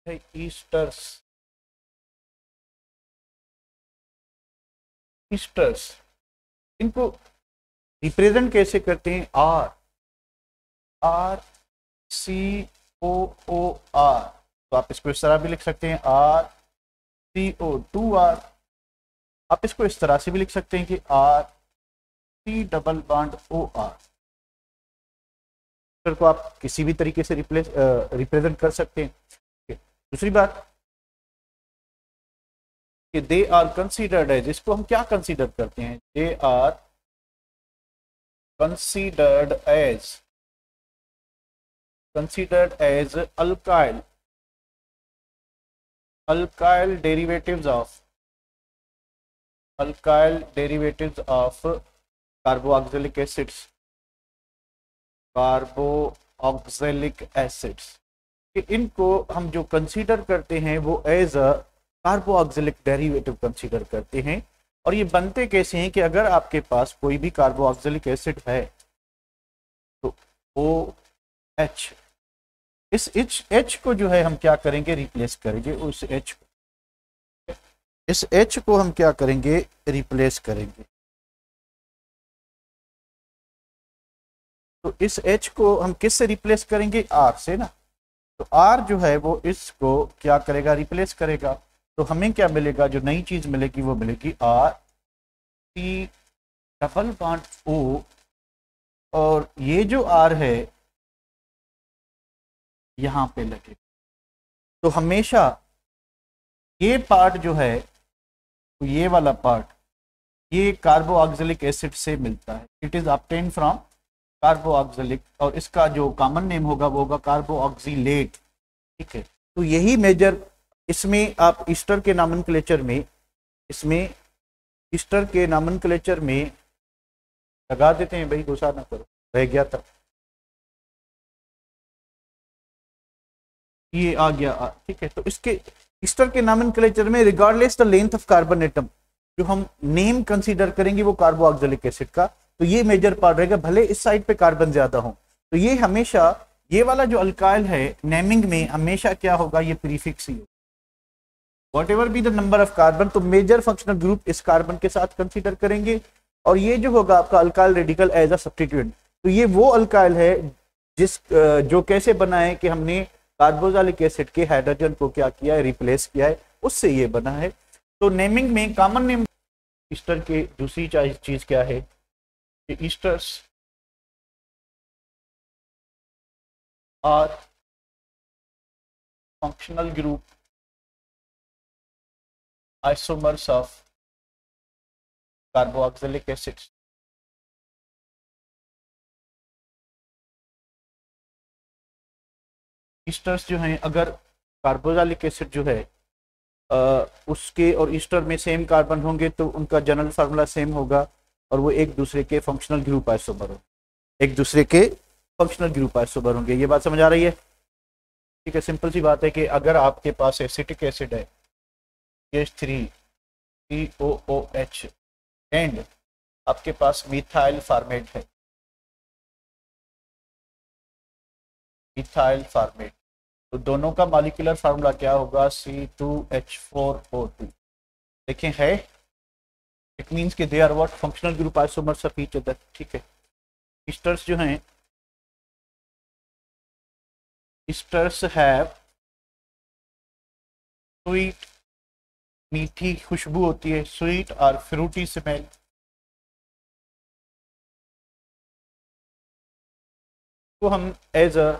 है esters. Esters इनको represent कैसे करते हैं? R, R C O O R. तो आप इसको इस तरह भी लिख सकते हैं आर सी ओ 2 आर। आप इसको इस तरह से भी लिख सकते हैं कि R C double bond O R. को आप किसी भी तरीके से रिप्रेजेंट कर सकते हैं। दूसरी बात कि दे आर कंसीडर्ड एज, इसको हम क्या कंसीडर करते हैं? They are considered as alkyl, alkyl derivatives of carboxylic acids, carboxylic acids. इनको हम जो कंसीडर करते हैं वो as a carboxylic derivative consider करते हैं। और ये बनते कैसे हैं कि अगर आपके पास कोई भी कार्बोक्सिलिक एसिड है तो ओ एच, इस एच को जो है हम क्या करेंगे? रिप्लेस करेंगे। उस एच को, इस एच को हम क्या करेंगे? रिप्लेस करेंगे। तो इस एच को हम किस से रिप्लेस करेंगे? आर से ना। तो आर जो है वो इसको क्या करेगा? रिप्लेस करेगा। तो हमें क्या मिलेगा? जो नई चीज मिलेगी वो मिलेगी R C double bond O, और ये जो आर है यहां पे लगे। तो हमेशा ये पार्ट जो है, तो ये वाला पार्ट, ये कार्बोक्सिलिक एसिड से मिलता है। It is obtain from carboxylic, और इसका जो कॉमन नेम होगा वो होगा कार्बोक्सिलेट। ठीक है। तो यही मेजर, इसमें आप ईस्टर के नॉमेनक्लेचर में, इसमें ईस्टर के नॉमेनक्लेचर में लगा देते हैं। भाई गुस्सा ना करो, रह गया था, ये आ गया। ठीक है। तो इसके ईस्टर के नॉमेनक्लेचर में regardless the length of carbon atom, जो हम नेम कंसीडर करेंगे वो कार्बोक्सिलिक एसिड का, तो ये मेजर पार्ट रहेगा, भले इस साइड पे कार्बन ज्यादा हो। तो ये हमेशा, ये वाला जो अल्काइल है नेमिंग में हमेशा क्या होगा? ये प्रीफिक्स ही होगा। Whatever be the number of carbon, तो मेजर फंक्शनल ग्रुप इस कार्बन के साथ कंसीडर करेंगे। और ये जो होगा आपका alkyl radical as a substituent. तो ये वो अल्काइल है जिस जो कैसे बना है कि हमने कार्बोक्सिलिक एसिड के हाइड्रोजन को क्या किया है? रिप्लेस किया है, उससे ये बना है। तो नेमिंग में कॉमन नेम ईस्टर के दूसरी चीज क्या है? Esters are functional group isomers of carboxylic acids. Esters जो हैं, अगर कार्बोक्सिलिक एसिड जो है उसके और ईस्टर में सेम कार्बन होंगे तो उनका जनरल फार्मूला सेम होगा, और वो एक दूसरे के फंक्शनल ग्रुप आइसोमर होंगे, एक दूसरे के फंक्शनल ग्रुप आइसोमर होंगे। ये बात समझ आ रही है? ठीक है। सिंपल सी बात है कि अगर आपके पास एसिटिक एसिड है CH3COOH एंड आपके पास मिथाइल फॉर्मेट है, मिथाइल फॉर्मेट, तो दोनों का मॉलिक्यूलर फार्मूला क्या होगा? C2H4O2। देखें है, इट मींस कि they are what? Functional group isomers of each other. ठीक है। ईस्टर्स जो हैं, ईस्टर्स हैव स्वीट, मीठी खुशबू होती है, स्वीट और फ्रूटी स्मेल। तो हम एज अ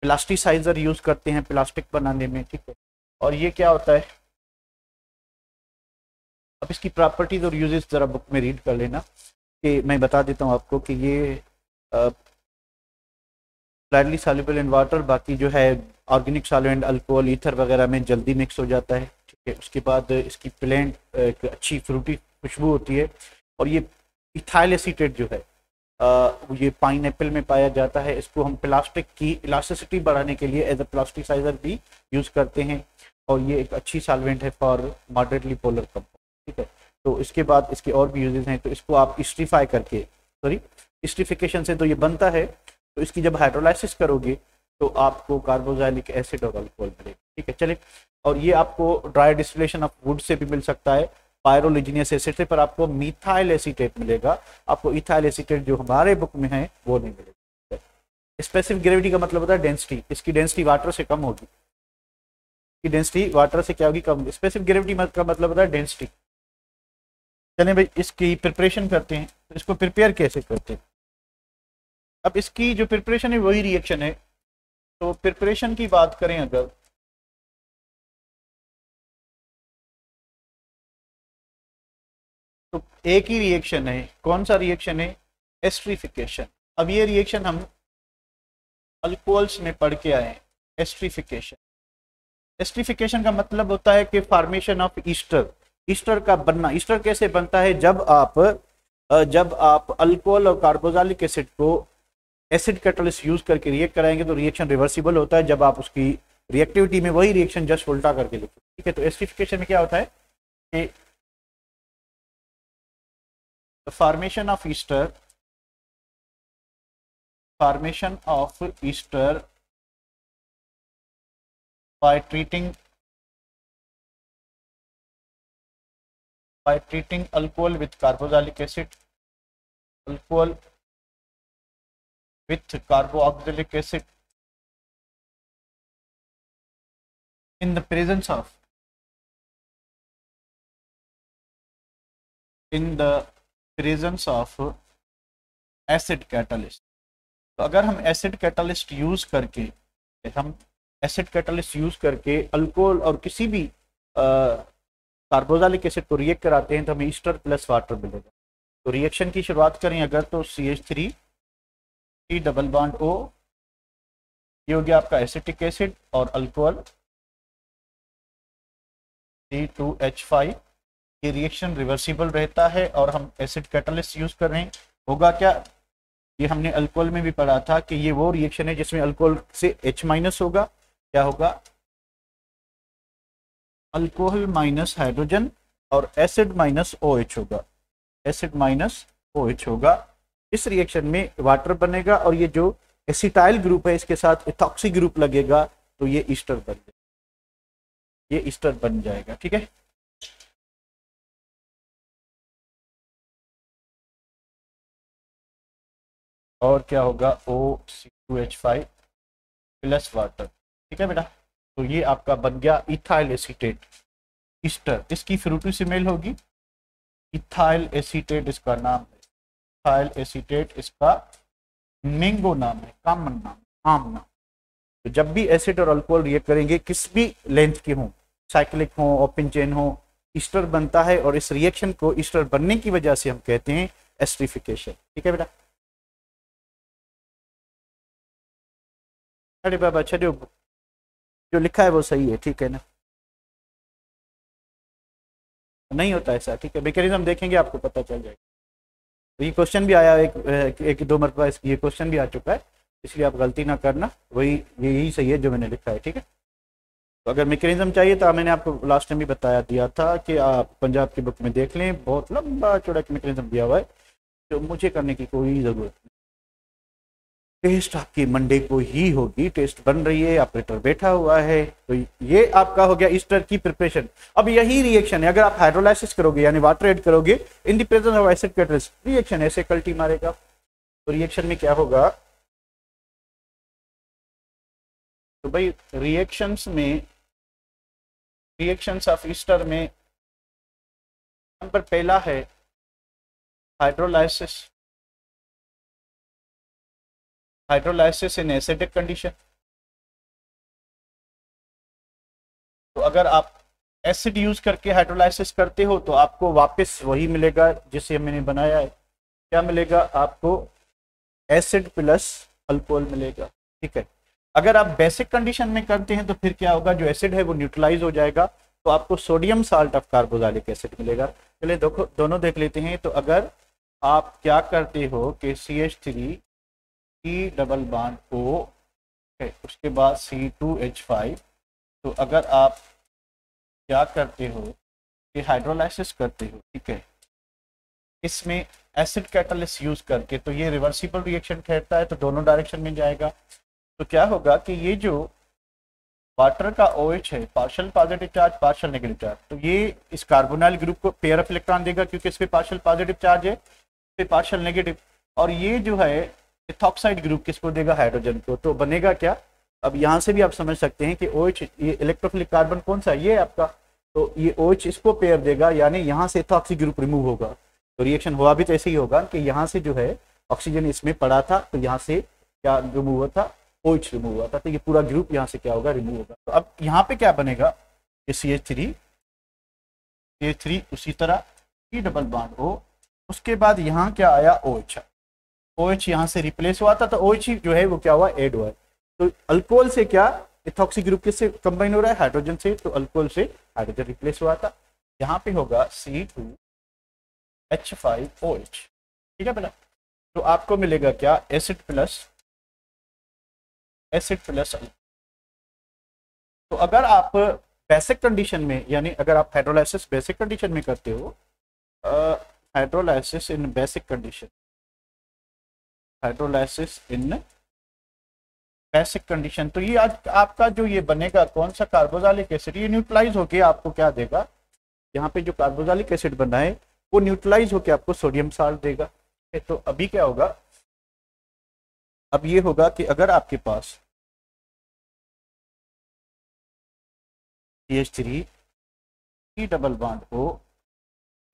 प्लास्टिसाइजर यूज करते हैं प्लास्टिक बनाने में। ठीक है। और ये क्या होता है? अब इसकी प्रॉपर्टीज और यूजेस जरा बुक में रीड कर लेना, कि मैं बता देता हूँ आपको कि ये स्लाइटली सॉल्युबल इन वाटर, बाकी जो है ऑर्गेनिक सॉल्वेंट अल्कोहल ईथर वगैरह में जल्दी मिक्स हो जाता है। ठीक है। उसके बाद इसकी प्लेंट एक अच्छी फ्रूटी खुशबू होती है। और ये इथाइल एसीटेट जो है ये पाइनएप्पल में पाया जाता है। इसको हम प्लास्टिक की इलास्टिसिटी बढ़ाने के लिए एज अ प्लास्टिसाइजर भी यूज करते हैं, और ये एक अच्छी सॉल्वेंट है फॉर मॉडरेटली पोलर कंपाउंड। ठीक है। तो इसके बाद इसके और भी यूजेस हैं। तो इसको आप स्ट्रीफाई करके, सॉरी स्ट्रीफिकेशन से तो ये बनता है, तो इसकी जब हाइड्रोलाइसिस करोगे तो आपको कार्बोक्सिलिक एसिड और अल्कोहल मिलेगा। ठीक है चलिए। और ये आपको dry distillation of would say भी मिल सकता है, पायरोलिजिनियस एसिड से, पर आपको मिथाइल एसीटेट मिलेगा, आपको इथाइल एसीटेट जो हमारे बुक में है वो नहीं मिलेगा। स्पेसिफिक ग्रेविटी का मतलब होता है डेंसिटी, इसकी डेंसिटी वाटर से कम होगी, इसकी डेंसिटी वाटर से क्या होगी, कम। स्पेसिफिक ग्रेविटी का मतलब होता है डेंसिटी। चलिए भाई इसकी प्रिपरेशन करते हैं, तो इसको प्रिपेयर कैसे करते हैं। अब इसकी जो प्रिपरेशन है वही रिएक्शन है, तो प्रिपरेशन की बात करें अगर, तो एक ही रिएक्शन है, कौन सा रिएक्शन है, एस्ट्रिफिकेशन। अब ये रिएक्शन हम अल्कोहल्स में पढ़ के आए हैं, एस्ट्रिफिकेशन। एस्ट्रिफिकेशन का मतलब होता है कि फॉर्मेशन ऑफ ईस्टर, ईस्टर का बनना। ईस्टर कैसे बनता है, जब आप अल्कोहल और कार्बोक्सिलिक एसिड को एसिड कैटलिस्ट यूज करके रिएक्ट कराएंगे तो रिएक्शन रिवर्सिबल होता है। जब आप उसकी रिएक्टिविटी में वही रिएक्शन जस्ट उल्टा करके लिखो, ठीक है। तो एस्ट्रिफिकेशन में क्या होता है कि formation of Easter, by treating alcohol with carboxylic acid, alcohol with carboxylic acid in the presence of acid catalyst. तो अगर हम एसिड कैटलिस्ट यूज करके अल्कोहल और किसी भी कार्बोक्सिलिक एसिड को रिएक्ट कराते हैं तो हमें ईस्टर प्लस वाटर मिलेगा। तो रिएक्शन की शुरुआत करें अगर, तो CH3 डबल बॉन्ड O, ये हो गया आपका एसिटिक एसिड, और अल्कोहल C2H5। ये रिएक्शन रिवर्सिबल रहता है और हम एसिड कैटलिस्ट यूज कर रहे हैं। होगा क्या, ये हमने अल्कोहल में भी पढ़ा था कि ये वो रिएक्शन है जिसमें अल्कोहल से H- होगा, क्या होगा, अल्कोहल माइनस हाइड्रोजन, और एसिड माइनस OH होगा, एसिड माइनस OH होगा। इस रिएक्शन में वाटर बनेगा और ये जो एसिटाइल ग्रुप है इसके साथ इथॉक्सी ग्रुप लगेगा तो ये ईस्टर बन जाएगा, ये ईस्टर बन जाएगा, ठीक है। और क्या होगा, OC2H5 प्लस वाटर, ठीक है बेटा। तो ये आपका बन गया इथाइल एसीटेट ईस्टर। इसकी फ्रूटी से मेल होगी, इथाइल एसीटेट इसका नाम है, इथाइल एसीटेट इसका मैंगो नाम है, कॉमन नाम, आम नाम। तो जब भी एसिड और अल्कोहल रिएक्ट करेंगे किस भी लेंथ के हों, साइक्लिक हो, ओपन चेन हो, ईस्टर बनता है और इस रिएक्शन को ईस्टर बनने की वजह से हम कहते हैं एस्ट्रिफिकेशन, ठीक है बेटा। अरे बाबा चलो, जो लिखा है वो सही है, ठीक है ना, नहीं होता ऐसा, ठीक है। मैकेनिज्म देखेंगे आपको पता चल जाएगा। तो ये क्वेश्चन भी आया एक दो मरतबा, ये क्वेश्चन भी आ चुका है, इसलिए आप गलती ना करना, वही यही सही है जो मैंने लिखा है, ठीक है। तो अगर मैकेनिज्म चाहिए तो मैंने आपको लास्ट टाइम भी बता दिया था कि आप पंजाब की बुक में देख लें, बहुत लंबा चौड़ा मैकेनिज्म दिया हुआ है, तो मुझे करने की कोई ज़रूरत नहीं। टेस्ट आपकी मंडे को ही होगी, टेस्ट बन रही है, ऑपरेटर बैठा हुआ है। तो ये आपका हो गया ईस्टर की प्रिपरेशन। अब यही रिएक्शन है, अगर आप हाइड्रोलाइसिस करोगे यानी वाटर ऐड करोगे in the presence of acid catalyst, reaction ऐसे कल्टी मारेगा। तो रिएक्शन में क्या होगा, तो भाई रिएक्शंस ऑफ ईस्टर में नंबर पहला है हाइड्रोलाइसिस इन एसिडिक कंडीशन। तो अगर आप एसिड यूज करके हाइड्रोलाइसिस करते हो तो आपको वापस वही मिलेगा जिसे मैंने बनाया है, क्या मिलेगा आपको, एसिड प्लस अल्कोहल मिलेगा, ठीक है। अगर आप बेसिक कंडीशन में करते हैं तो फिर क्या होगा, जो एसिड है वो न्यूट्रलाइज हो जाएगा, तो आपको sodium salt of carboxylic acid मिलेगा। चलिए दोनों देख लेते हैं। तो अगर आप क्या करते हो कि CH3 डबल बॉन्ड O, उसके बाद C2H5, तो अगर आप क्या करते हो कि हाइड्रोलाइसिस करते हो, ठीक है, इसमें एसिड कैटलिस्ट यूज करके, तो ये रिवर्सिबल रिएक्शन ठहरता है, तो दोनों डायरेक्शन में जाएगा। तो क्या होगा कि ये जो वाटर का OH है partial positive charge partial negative charge, तो ये इस कार्बोनाइल ग्रुप को पेयर ऑफ इलेक्ट्रॉन देगा क्योंकि इस पे पार्शियल पॉजिटिव चार्ज है, इस पे पार्शियल नेगेटिव। और ये जो है इथॉक्साइड ग्रुप किसको देगा, हाइड्रोजन को। तो बनेगा क्या, अब यहाँ से भी आप समझ सकते हैं कि OH ये इलेक्ट्रोफिलिक कार्बन कौन सा ये है आपका, तो ये OH इसको पेयर देगा, यानी यहाँ से इथॉक्सी ग्रुप रिमूव होगा। तो रिएक्शन हुआ भी तो ऐसे ही होगा कि यहाँ से जो है ऑक्सीजन इसमें पड़ा था, तो यहाँ से क्या रिमूव हुआ था, OH रिमूव हुआ था, तो ये पूरा ग्रुप यहाँ से क्या होगा, रिमूव होगा। तो अब यहाँ पे क्या बनेगा, ये CH3 उसी तरह C डबल बॉन्ड O, उसके बाद यहाँ क्या आया OH यहाँ से रिप्लेस हुआ था, तो OH जो है वो क्या हुआ, ऐड हुआ है। तो अल्कोहल से क्या इथॉक्सी ग्रुप किससे कंबाइन हो रहा है, हाइड्रोजन से, तो अल्कोहल से हाइड्रोजन रिप्लेस हुआ था। यहाँ पे होगा C2H5OH, ठीक है बेटा। तो आपको मिलेगा क्या, एसिड प्लस। तो अगर आप बेसिक कंडीशन में, यानी अगर आप हाइड्रोलाइसिस बेसिक कंडीशन में करते हो, हाइड्रोलाइसिस इन बेसिक कंडीशन, तो ये आज आपका जो ये बनेगा कौन सा, कार्बोक्सिलिक एसिड, ये न्यूट्रलाइज होके आपको क्या देगा, यहाँ पे जो कार्बोक्सिलिक एसिड बना है वो न्यूट्रलाइज होके आपको सोडियम साल्ट देगा। तो अभी क्या होगा, अब ये होगा कि अगर आपके पास CH3 C double bond O,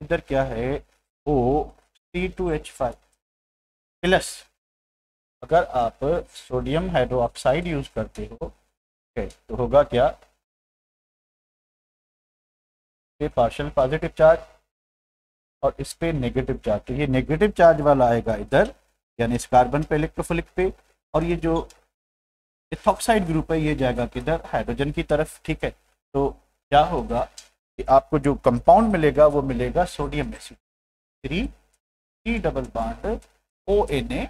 इधर क्या है O C2H5 प्लस, अगर आप सोडियम हाइड्रोक्साइड यूज करते हो, तो होगा क्या, ये पार्शियल पॉजिटिव चार्ज और इस पे नेगेटिव चार्ज, तो ये नेगेटिव चार्ज वाला आएगा इधर, यानी इस कार्बन पे इलेक्ट्रोफिलिक पे, और ये जो इथॉक्साइड ग्रुप है ये जाएगा किधर, हाइड्रोजन की तरफ, ठीक है। तो क्या होगा कि आपको जो कंपाउंड मिलेगा वो मिलेगा sodium acid 3 double bond ONA,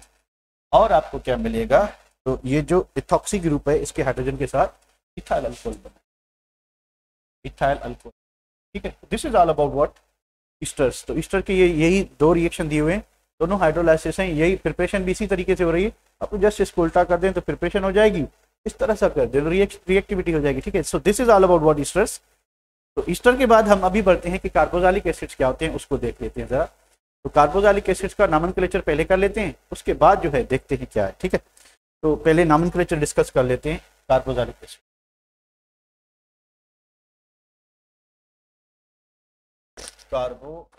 और आपको क्या मिलेगा, तो ये जो इथॉक्सी ग्रुप है इसके हाइड्रोजन के साथ इथाइल अल्कोहल बना, इथाइल अल्कोहल, ठीक है। This is all about what, esters. तो ईस्टर के ये यही दो रिएक्शन दिए हुए हैं, दोनों हाइड्रोलाइसिस हैं, यही प्रिपरेशन भी इसी तरीके से हो रही है। आप जस्ट इसको उल्टा कर दें तो प्रिपरेशन हो जाएगी, इस तरह से कर दें रिएक्टिविटी हो जाएगी, ठीक है। So this is all about what esters. तो ईस्टर के बाद हम अभी बढ़ते हैं कि कार्बोक्सिलिक एसिड्स क्या होते हैं, उसको देख लेते हैं जरा। तो कार्बोक्सिलिक एसिड्स का नॉमेनक्लेचर पहले कर लेते हैं, उसके बाद जो है देखते हैं क्या है, ठीक है। तो पहले नॉमेनक्लेचर डिस्कस कर लेते हैं कार्बोक्सिलिक एसिड। कार्बो